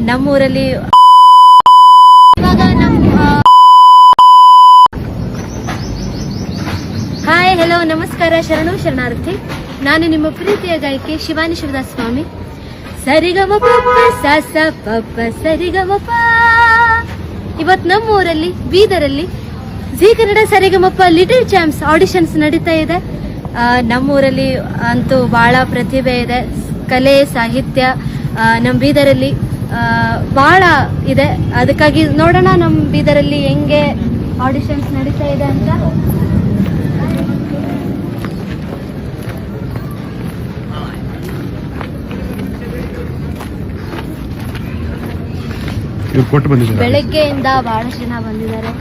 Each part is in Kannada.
ನಮ್ಮೂರಲ್ಲಿ ಇವಾಗ ಹಾಯ್ ಹೆಲೋ ನಮಸ್ಕಾರ, ಶರಣು ಶರಣಾರ್ಥಿ. ನಾನು ನಿಮ್ಮ ಪ್ರೀತಿಯ ಗಾಯಕಿ ಶಿವಾನಿ ಶಿವದಾಸ್ ಸ್ವಾಮಿ. ಸರಿಗಮಪ ಸ ಪಪ್ಪ ಸರಿಗಮಪ. ಇವತ್ತು ನಮ್ಮೂರಲ್ಲಿ ಬೀದರಲ್ಲಿ ಜಿ ಕನ್ನಡ ಸರಿಗಮಪ ಲಿಟಲ್ ಚಾಂಪ್ಸ್ ಆಡಿಷನ್ಸ್ ನಡೀತಾ ಇದೆ. ನಮ್ಮೂರಲ್ಲಿ ಅಂತೂ ಬಹಳ ಪ್ರತಿಭೆ ಇದೆ, ಕಲೆ ಸಾಹಿತ್ಯ ನಮ್ಮ ಬೀದರಲ್ಲಿ ಬಹಳ ಇದೆ. ಅದಕ್ಕಾಗಿ ನೋಡೋಣ ನಮ್ಮ ಬೀದರಲ್ಲಿ ಹೆಂಗೆ ಆಡಿಷನ್ಸ್ ನಡೀತಾ ಇದೆ ಅಂತ. ಬೆಳಗ್ಗೆಯಿಂದ ಬಹಳಷ್ಟು ಜನ ಬಂದಿದ್ದಾರೆ.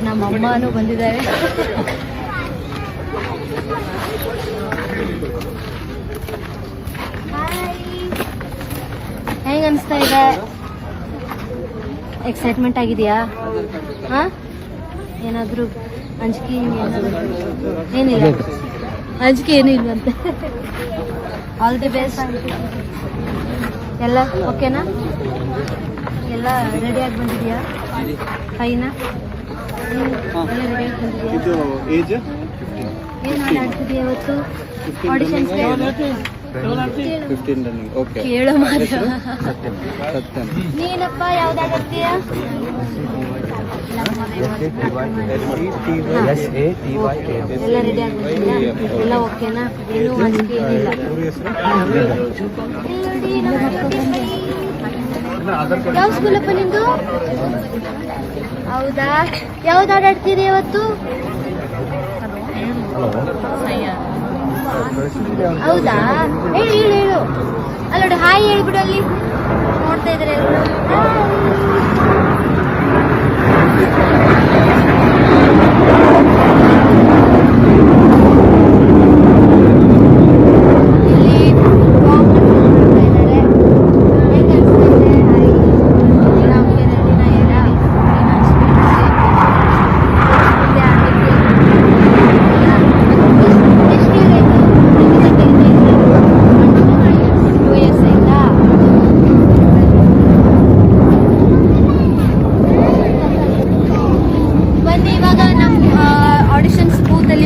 ನಮ್ಮ ಅಮ್ಮನೂ ಬಂದಿದ್ದಾರೆ. ಹೆಂಗ ಅನಿಸ್ತಾ ಇದೆ? ಎಕ್ಸೈಟ್ಮೆಂಟ್ ಆಗಿದೆಯಾ? ಏನಾದರೂ ಅಂಜಿಕೆ ಏನಿಲ್ಲ? ಅಂಜಿಕೆ ಏನೂ ಇಲ್ವಂತೆ. All the best. ಎಲ್ಲ ಓಕೆನಾ? ಎಲ್ಲ ರೆಡಿಯಾಗಿ ಬಂದಿದೆಯಾ? ಫೈನಾ? ಏನು ಆಡ್ತಿದೀಯ ಇವತ್ತು ಆಡಿಷನ್ಸ್? ಕೇಳೋ ಮಾರ. ನೀನಪ್ಪ ಯಾವ್ದಾಗತ್ತೀಯ? ಎಲ್ಲ ರೆಡಿ ಆಗ್ಬಿಟ್ಟಿದ್ಯಾ? ಎಲ್ಲ ಓಕೆನಾ? ಏನೂ ಅಂಜಿಕೆ ಏನಿಲ್ಲ? ಯಾವ ಸ್ಕೂಲಪ್ಪ ನಿಂದು? ಹೌದಾ? ಯಾವ್ದು ಆಟಾಡ್ತೀರಿ ಇವತ್ತು? ಹೌದಾ? ಹೇಳು ಹೇಳು ಹೇಳು. ಅಲ್ಲೋಡು ಹಾಯ್ ಹೇಳ್ಬಿಡು. ಅಲ್ಲಿ ನೋಡ್ತಾ ಇದ್ರೆ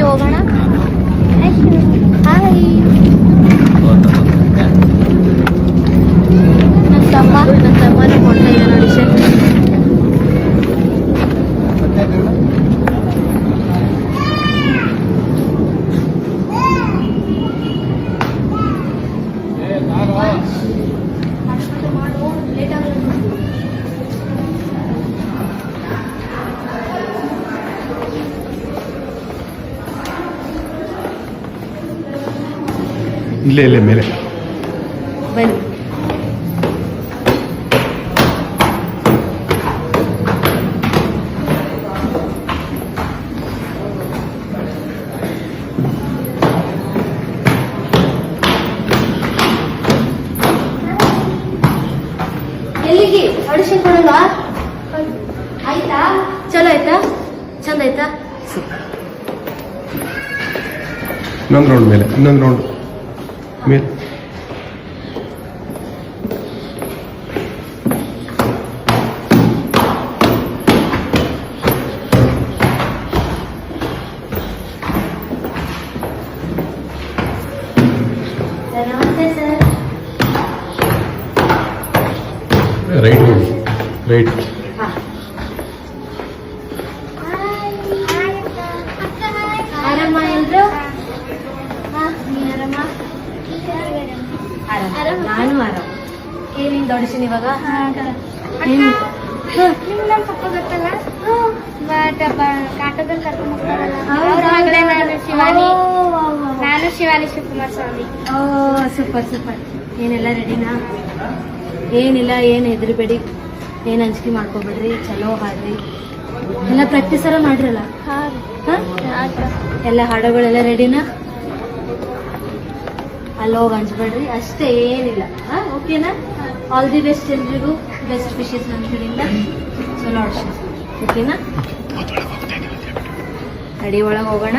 ಹೋಗೋಣ. ಹಾಯ್. ನನ್ನ ತಮ್ಮನೇ ಕೊಡ್ತಾ ಇದ್ದಾನೆ ಆಡಿಷನ್. ಇಲ್ಲೇ ಮೇಲೆ ಬನ್ನಿ. ಎಲ್ಲಿಗೆ ಆಡಿಷನ್ ಕೊಡಲ್ವಾ? ಆಯ್ತಾ? ಚಲೋ ಆಯ್ತಾ? ಚಂದ ಆಯ್ತಾ? ಇನ್ನೊಂದು ರೌಂಡ್ ಮೇಲೆ, ಇನ್ನೊಂದು ರೌಂಡ್ ಮೇಲೆ. Right right. ಆರಾಮ ಎಲ್ರು? ನಾನು ಆರಾಮ್. ಏನಿಂದ ಆಡಿಷನ್ ಇವಾಗ? ನಮ್ಮ ಪಪ್ಪ ಗೊತ್ತಲ್ಲ, ಕಾಟದಲ್ಲಿ ಕರ್ಕೊಂಡು ಹೋಗ್ತಾರಲ್ಲ, ನಾನು ಶಿವಾನಿ ಶಿವಕುಮಾರ್ ಸ್ವಾಮಿ. ಓ ಸೂಪರ್ ಸೂಪರ್. ಏನೆಲ್ಲ ರೆಡಿನಾ? ಏನಿಲ್ಲ, ಏನು ಹೆದರ್ಬೇಡಿ, ಏನು ಅಂಜಿಕೆ ಮಾಡ್ಕೊಬೇಡ್ರಿ, ಚಲೋ ಹಾಡ್ರಿ. ಎಲ್ಲ ಪ್ರಾಕ್ಟೀಸ್ ಎಲ್ಲ ಮಾಡ್ರಲ್ಲ? ಎಲ್ಲ ಹಾಡುಗಳೆಲ್ಲ ರೆಡಿನಾ? ಅಲ್ಲಿ ಹೋಗಿ ಹಂಚ್ಬೇಡ್ರಿ, ಅಷ್ಟೇ, ಏನಿಲ್ಲ. ಓಕೆನಾ? ಆಲ್ ದಿ ಬೆಸ್ಟ್ ಎಲ್ರಿಗೂ, ಬೆಸ್ಟ್ ವಿಶಸ್ ನನ್ನ ಕಡೆಯಿಂದ. ಚಲೋ ಆಡಿಷನ್ಸ್, ಓಕೆನಾ? ಅಡಿ ಒಳಗೆ ಹೋಗೋಣ.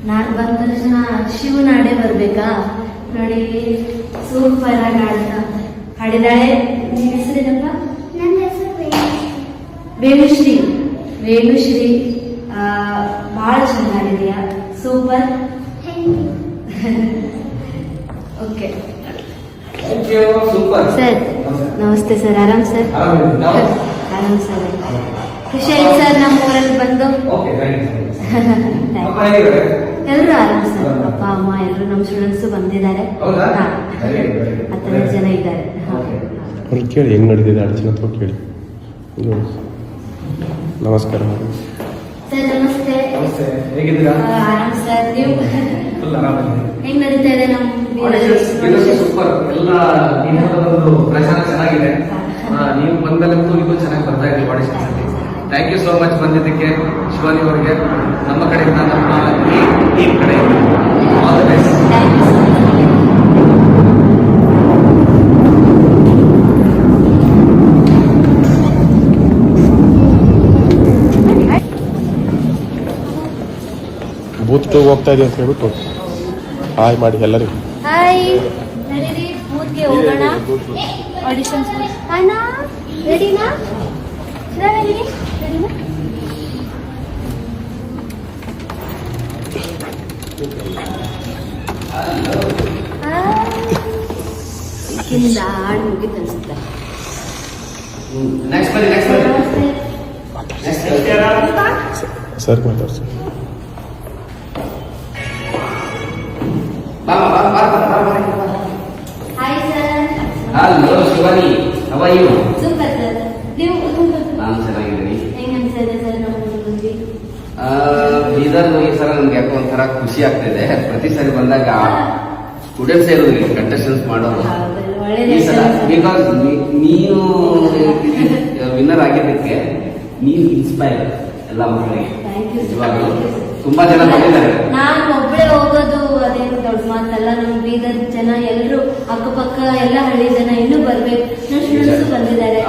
ನಾನು ಬಂದ ತಕ್ಷಣ ಶಿವನ ಹಾಡೆ ಬರ್ಬೇಕಾ? ನೋಡಿ, ಸೂಪರ್ ಆಗಿ ಹಾಡಿದಾಳೆ. ನಿನ್ನ ಹೆಸರೇನಪ್ಪ? ನನ್ನ ಹೆಸರು ವೇಣುಶ್ರೀ. ವೇಣುಶ್ರೀ ಬಹಳ ಚೆನ್ನಾಗಿ ಹಾಡಿದೆಯಾ, ಸೂಪರ್. ಓಕೆ ಸರ್, ನಮಸ್ತೆ ಸರ್. ಆರಾಮ್ ಸರ್? ಆರಾಮ್ ಸರ್. ಖುಷಿ ಆಯ್ತು ಸರ್ ನಮ್ಮ ಊರಲ್ಲಿ ಬಂದು. ಎಲ್ಲರೂ ಆರಾಮ್ ಸರ್, ಅಪ್ಪ ಅಮ್ಮ ಎಲ್ಲರೂ ನಮ್ಮ ಸ್ಟೂಡೆಂಟ್ಸ್ ಬಂದಿದ್ದಾರೆ. 10 ಜನ ಇದ್ದಾರೆ. ಅವ್ರಿಗೆ ಕೇಳಿ ಹೆಂಗ್ ನಡೆದಿದೆ ಆಡಿಷನ್ ಅಥವಾ ಕೇಳಿ. ನಮಸ್ಕಾರ ಸರ್. ನಮಸ್ತೆ. ಹೇಗಿದ್ದೀರಾ? ಆರಾಮ್ ಸರ್. ನೀವು ಹೆಂಗ್ ನಡೀತಾ ಇದೆ ನಮ್ಮ ಸೂಪರ್. ಎಲ್ಲ ನಿಮ್ಮದೊಂದು ಪ್ರಚಾರ ಚೆನ್ನಾಗಿದೆ. ನೀವು ಬಂದಲ್ಲಂತೂ ಇದು ಚೆನ್ನಾಗಿ ಬರ್ತಾ ಇದೆ ಆಡಿಷನ್ಸ್ ಅಲ್ಲಿ. ಥ್ಯಾಂಕ್ ಯು ಸೋ ಮಚ್ ಬಂದಿದ್ದಕ್ಕೆ ಶಿವಾನಿ ಅವರಿಗೆ ನಮ್ಮ ಕಡೆಯಿಂದ, ನಮ್ಮ ಟೀಮ್ ಕಡೆ ಆಲ್ ದಿ ಬೆಸ್ಟ್. ಬೂತ್ 2 ಹೋಗ್ತಾ ಇದೆ ಅಂತ ಹೇಳ್ಬಿಟ್ಟು ಹಾಯ್ ಮಾಡಿ ಎಲ್ಲರಿಗೂ. ಹಾಯ್. ನಡೀರಿ, ಬೂತ್ಗೆ ಹೋಗೋಣ. ಆಡಿಷನ್ಸ್ ಅಣ್ಣ ರೆಡಿನಾ? ರೆಡಿನಾ? ಸಿಕ್ಕಿಂದ ಹಾಡು ಮುಗಿತು ಅನ್ಸುತ್ತೆ. ನೆಕ್ಸ್ಟ್ ಬನ್ನಿ. ಸರ್ ಮಾತಾಡ್ಸಿ. Hi sir. Hello Shivani, how are you? Super sir. ನೀವು ನಾನು ಚೆನ್ನಾಗಿದ್ದೀನಿ. ಹೆಂಗ್ ಅನ್ಸಿದೆ ಸರ್ ನಮ್ಮ ಬಂದು? ಬೀದರ್ ಈ ಸಲ ನಮ್ಗೆ ಯಾಕೋ ಒಂಥರ ಖುಷಿ ಆಗ್ತಿದೆ. ಪ್ರತಿ ಸಾರಿ ಬಂದಾಗ ಸ್ಟೂಡೆಂಟ್ಸ್ ಇರೋದಿಲ್ಲ, ಕಂಟೆಸ್ಟೆಂಟ್ಸ್ ಮಾಡೋದು. ಈ ಸಲ ಬಿಕಾಸ್ ನೀನು ವಿನ್ನರ್ ಆಗಿದ್ದಕ್ಕೆ ನೀನು ಇನ್ಸ್ಪೈರ್ ಎಲ್ಲ ಮಕ್ಕಳಿಗೆ. ನಿಜವಾಗ್ಲೂ ತುಂಬಾ ಜನ ಬಂದಿದ್ದಾರೆ. ನಾನು ಒಬ್ಬಳೇ ಹೋಗೋದು ಅದೇನು ದೊಡ್ಡ ಮಾತಲ್ಲ. ನಮ್ಮ ಬೀದರ್ ಜನ ಎಲ್ಲರೂ, ಅಕ್ಕಪಕ್ಕ ಎಲ್ಲ ಹಳ್ಳಿ ಜನ ಇನ್ನೂ ಬರ್ಬೇಕು. ನಮ್ಮ ಸ್ಟೂಡೆಂಟ್ಸ್ ಬಂದಿದ್ದಾರೆ.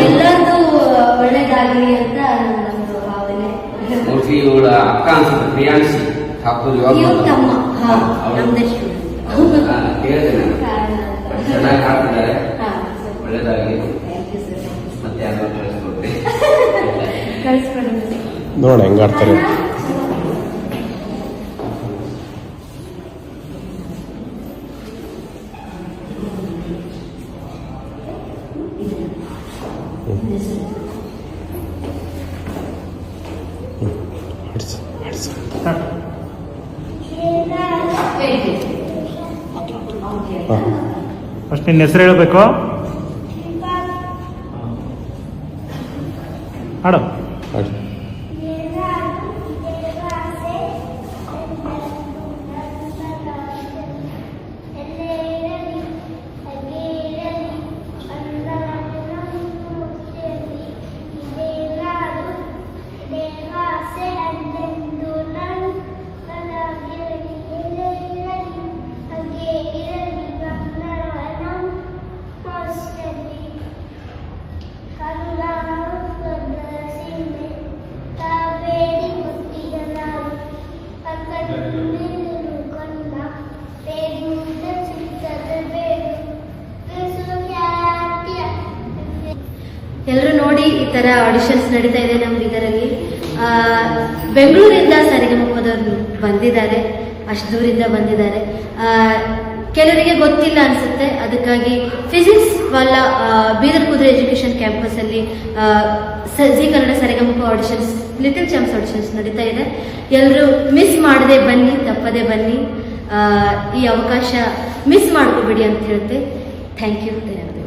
ಎಲ್ಲರದು ಒಳ್ಳೇದಾಗಲಿ ಅಂತ ನನ್ನೊಂದು ಭಾವನೆ. ಮೋಸ್ಟ್ಲಿ ಇವಳ ಅಕ್ಕ ಅನ್ಸುತ್ತೆ, ಪ್ರಿಯಾಂಶಿ ಠಾಕೂರ್. ಇವ್ರ ತಮ್ಮ. ನಮ್ದೇ ಸ್ಟೂಡೆಂಟ್. ಹೇಳಿದೆ ನಾನು, ಚೆನ್ನಾಗಿ ಹಾಡ್ತಿದ್ದಾರೆ. ಒಳ್ಳೇದಾಗಲಿ. ಮತ್ತೆ ಯಾರು ಕಳಿಸ್ಕೊಡ್ತೀನಿ. ಕಳಿಸ್ಕೊಡಿ ನೋಡೋಣ ಹೆಂಗ್ ಆಡ್ತಾರೆ. ಫಸ್ಟ್ ನಿನ್ನ ಹೆಸರು ಹೇಳಬೇಕು. ಹಾಡು. ಎಲ್ಲರೂ ನೋಡಿ, ಈ ತರ ಆಡಿಷನ್ಸ್ ನಡೀತಾ ಇದೆ ನಮ್ಮ ಬೀದರಲ್ಲಿ. ಬೆಂಗಳೂರಿಂದ ಸರಿಗಮಪದವರು ಬಂದಿದ್ದಾರೆ, ಅಷ್ಟು ದೂರಿಂದ ಬಂದಿದ್ದಾರೆ. ಕೆಲವರಿಗೆ ಗೊತ್ತಿಲ್ಲ ಅನ್ಸುತ್ತೆ, ಅದಕ್ಕಾಗಿ ಫಿಸಿಕ್ಸ್ ವಾಲ ಬೀದರ್ ಕುದುರೆ ಎಜುಕೇಶನ್ ಕ್ಯಾಂಪಸ್ ಅಲ್ಲಿ ಜಿ ಕನ್ನಡ ಸರಿಗಮಪ ಆಡಿಷನ್ಸ್, ಲಿಟಲ್ ಚಾಂಪ್ಸ್ ಆಡಿಷನ್ಸ್ ನಡೀತಾ ಇದೆ. ಎಲ್ಲರೂ ಮಿಸ್ ಮಾಡದೆ ಬನ್ನಿ, ತಪ್ಪದೆ ಬನ್ನಿ. ಈ ಅವಕಾಶ ಮಿಸ್ ಮಾಡ್ಕೋಬೇಡಿ ಅಂತ ಹೇಳ್ತೆ. Thank you. ಧನ್ಯವಾದ.